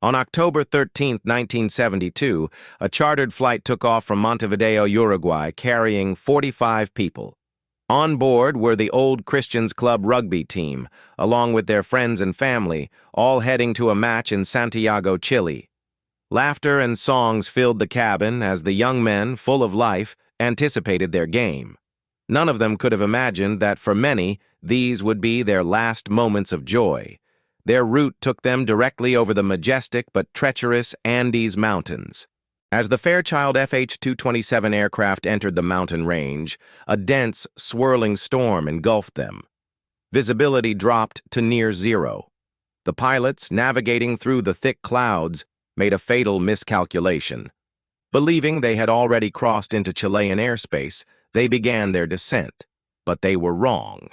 On October 13, 1972, a chartered flight took off from Montevideo, Uruguay, carrying 45 people. On board were the Old Christians Club rugby team, along with their friends and family, all heading to a match in Santiago, Chile. Laughter and songs filled the cabin as the young men, full of life, anticipated their game. None of them could have imagined that for many, these would be their last moments of joy. Their route took them directly over the majestic but treacherous Andes Mountains. As the Fairchild FH-227 aircraft entered the mountain range, a dense, swirling storm engulfed them. Visibility dropped to near zero. The pilots, navigating through the thick clouds, made a fatal miscalculation. Believing they had already crossed into Chilean airspace, they began their descent. But they were wrong.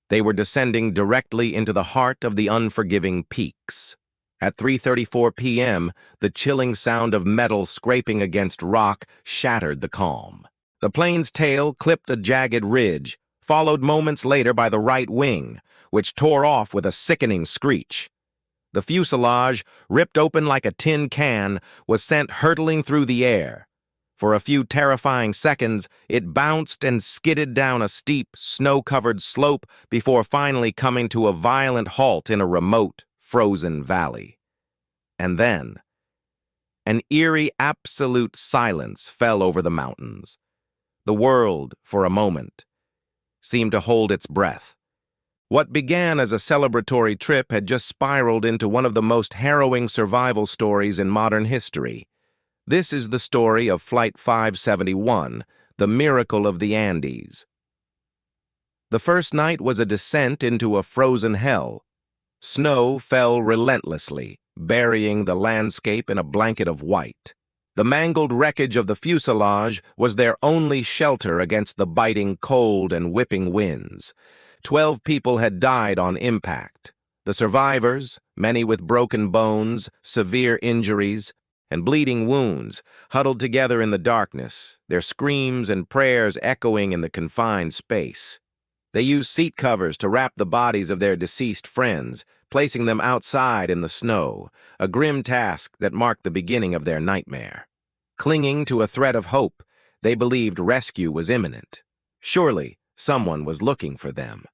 They were descending directly into the heart of the unforgiving peaks. At 3:34 p.m., the chilling sound of metal scraping against rock shattered the calm. The plane's tail clipped a jagged ridge, followed moments later by the right wing, which tore off with a sickening screech. The fuselage, ripped open like a tin can, was sent hurtling through the air. For a few terrifying seconds, it bounced and skidded down a steep, snow-covered slope before finally coming to a violent halt in a remote, frozen valley. And then, an eerie, absolute silence fell over the mountains. The world, for a moment, seemed to hold its breath. What began as a celebratory trip had just spiraled into one of the most harrowing survival stories in modern history. This is the story of Flight 571, the miracle of the Andes. The first night was a descent into a frozen hell. Snow fell relentlessly, burying the landscape in a blanket of white. The mangled wreckage of the fuselage was their only shelter against the biting cold and whipping winds. 12 people had died on impact. The survivors, many with broken bones, severe injuries, and bleeding wounds, huddled together in the darkness, their screams and prayers echoing in the confined space. They used seat covers to wrap the bodies of their deceased friends, placing them outside in the snow, a grim task that marked the beginning of their nightmare. Clinging to a thread of hope, they believed rescue was imminent. Surely, someone was looking for them.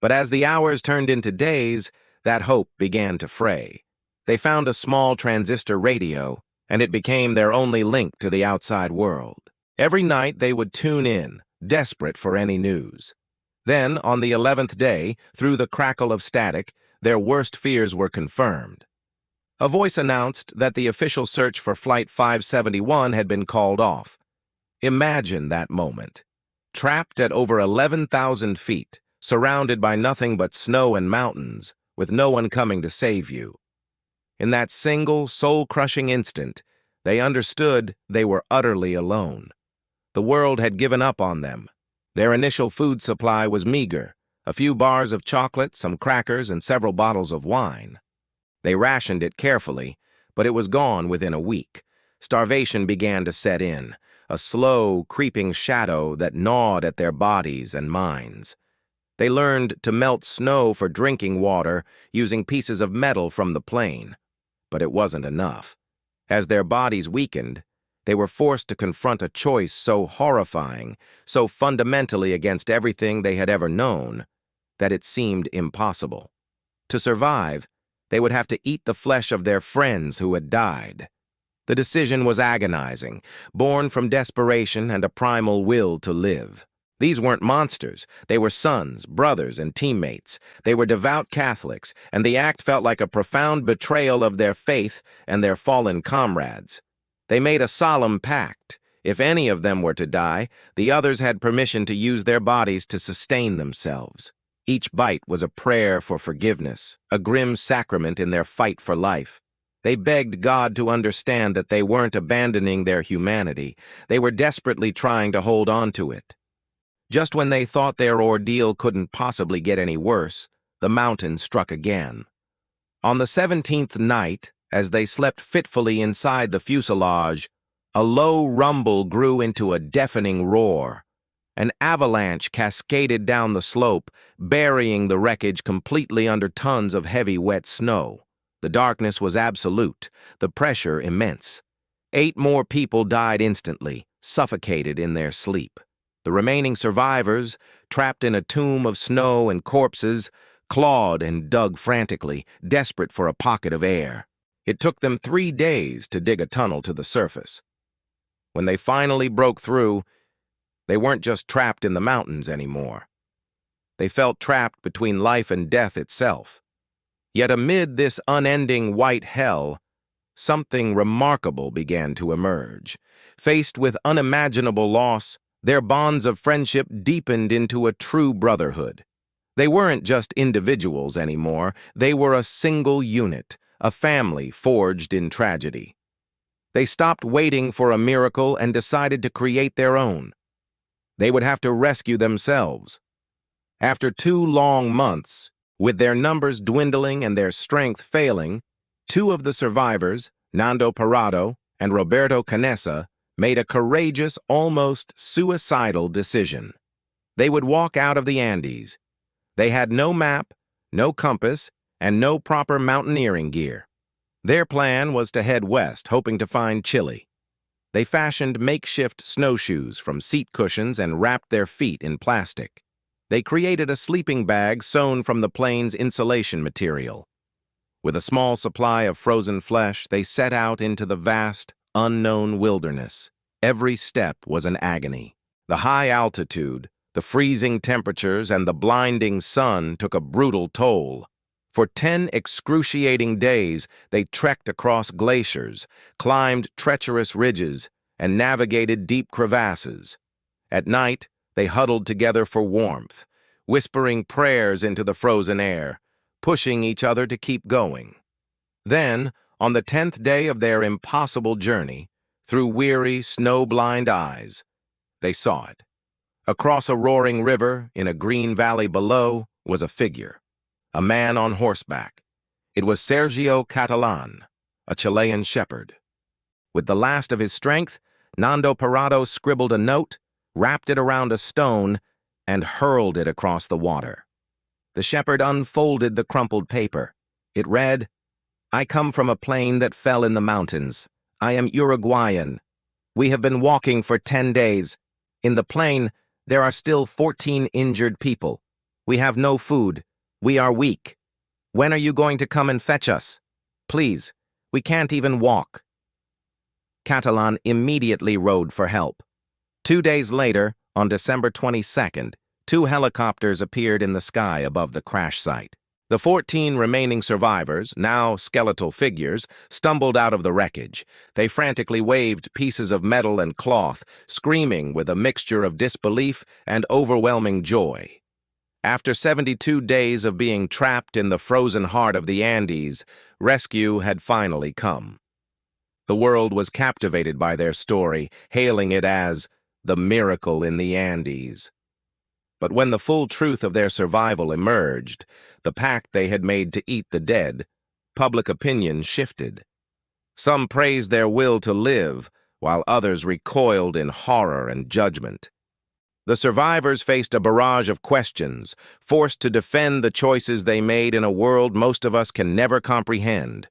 But as the hours turned into days, that hope began to fray. They found a small transistor radio, and it became their only link to the outside world. Every night they would tune in, desperate for any news. Then, on the 11th day, through the crackle of static, their worst fears were confirmed. A voice announced that the official search for Flight 571 had been called off. Imagine that moment. Trapped at over 11,000 feet, surrounded by nothing but snow and mountains, with no one coming to save you. In that single, soul-crushing instant, they understood they were utterly alone. The world had given up on them. Their initial food supply was meager, a few bars of chocolate, some crackers, and several bottles of wine. They rationed it carefully, but it was gone within a week. Starvation began to set in, a slow, creeping shadow that gnawed at their bodies and minds. They learned to melt snow for drinking water using pieces of metal from the plane. But it wasn't enough. As their bodies weakened, they were forced to confront a choice so horrifying, so fundamentally against everything they had ever known, that it seemed impossible. To survive, they would have to eat the flesh of their friends who had died. The decision was agonizing, born from desperation and a primal will to live. These weren't monsters. They were sons, brothers, and teammates. They were devout Catholics, and the act felt like a profound betrayal of their faith and their fallen comrades. They made a solemn pact. If any of them were to die, the others had permission to use their bodies to sustain themselves. Each bite was a prayer for forgiveness, a grim sacrament in their fight for life. They begged God to understand that they weren't abandoning their humanity. They were desperately trying to hold on to it. Just when they thought their ordeal couldn't possibly get any worse, the mountain struck again. On the 17th night, as they slept fitfully inside the fuselage, a low rumble grew into a deafening roar. An avalanche cascaded down the slope, burying the wreckage completely under tons of heavy, wet snow. The darkness was absolute, the pressure immense. 8 more people died instantly, suffocated in their sleep. The remaining survivors, trapped in a tomb of snow and corpses, clawed and dug frantically, desperate for a pocket of air. It took them 3 days to dig a tunnel to the surface. When they finally broke through, they weren't just trapped in the mountains anymore. They felt trapped between life and death itself. Yet amid this unending white hell, something remarkable began to emerge. Faced with unimaginable loss, their bonds of friendship deepened into a true brotherhood. They weren't just individuals anymore, they were a single unit, a family forged in tragedy. They stopped waiting for a miracle and decided to create their own. They would have to rescue themselves. After 2 long months, with their numbers dwindling and their strength failing, 2 of the survivors, Nando Parado and Roberto Canessa, made a courageous, almost suicidal decision. They would walk out of the Andes. They had no map, no compass, and no proper mountaineering gear. Their plan was to head west, hoping to find Chile. They fashioned makeshift snowshoes from seat cushions and wrapped their feet in plastic. They created a sleeping bag sewn from the plane's insulation material. With a small supply of frozen flesh, they set out into the vast, unknown wilderness. Every step was an agony. The high altitude, the freezing temperatures, and the blinding sun took a brutal toll. For 10 excruciating days, they trekked across glaciers, climbed treacherous ridges, and navigated deep crevasses. At night, they huddled together for warmth, whispering prayers into the frozen air, pushing each other to keep going. Then, on the 10th day of their impossible journey, through weary, snow-blind eyes, they saw it. Across a roaring river, in a green valley below, was a figure. A man on horseback. It was Sergio Catalan, a Chilean shepherd. With the last of his strength, Nando Parado scribbled a note, wrapped it around a stone, and hurled it across the water. The shepherd unfolded the crumpled paper. It read, "I come from a plane that fell in the mountains. I am Uruguayan. We have been walking for 10 days. In the plane, there are still 14 injured people. We have no food. We are weak. When are you going to come and fetch us? Please, we can't even walk." Catalan immediately rode for help. 2 days later, on December 22nd, 2 helicopters appeared in the sky above the crash site. The 14 remaining survivors, now skeletal figures, stumbled out of the wreckage. They frantically waved pieces of metal and cloth, screaming with a mixture of disbelief and overwhelming joy. After 72 days of being trapped in the frozen heart of the Andes, rescue had finally come. The world was captivated by their story, hailing it as the miracle in the Andes. But when the full truth of their survival emerged, the pact they had made to eat the dead, public opinion shifted. Some praised their will to live, while others recoiled in horror and judgment. The survivors faced a barrage of questions, forced to defend the choices they made in a world most of us can never comprehend.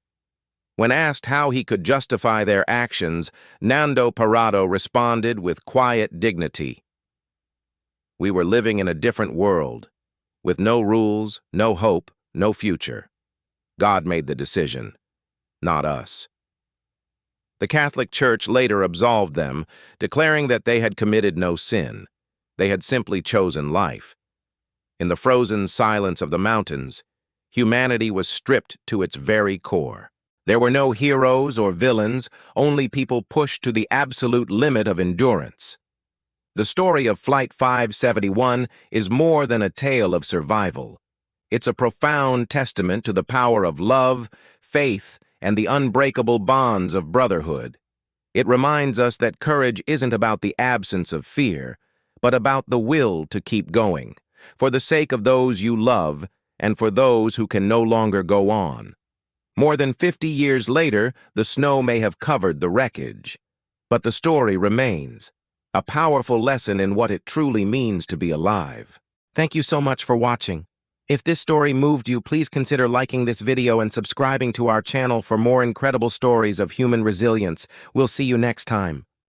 When asked how he could justify their actions, Nando Parado responded with quiet dignity. "We were living in a different world, with no rules, no hope, no future. God made the decision, not us." The Catholic Church later absolved them, declaring that they had committed no sin. They had simply chosen life. In the frozen silence of the mountains, humanity was stripped to its very core. There were no heroes or villains, only people pushed to the absolute limit of endurance. The story of Flight 571 is more than a tale of survival. It's a profound testament to the power of love, faith, and the unbreakable bonds of brotherhood. It reminds us that courage isn't about the absence of fear, but about the will to keep going, for the sake of those you love and for those who can no longer go on. More than 50 years later, the snow may have covered the wreckage, but the story remains, a powerful lesson in what it truly means to be alive. Thank you so much for watching. If this story moved you, please consider liking this video and subscribing to our channel for more incredible stories of human resilience. We'll see you next time.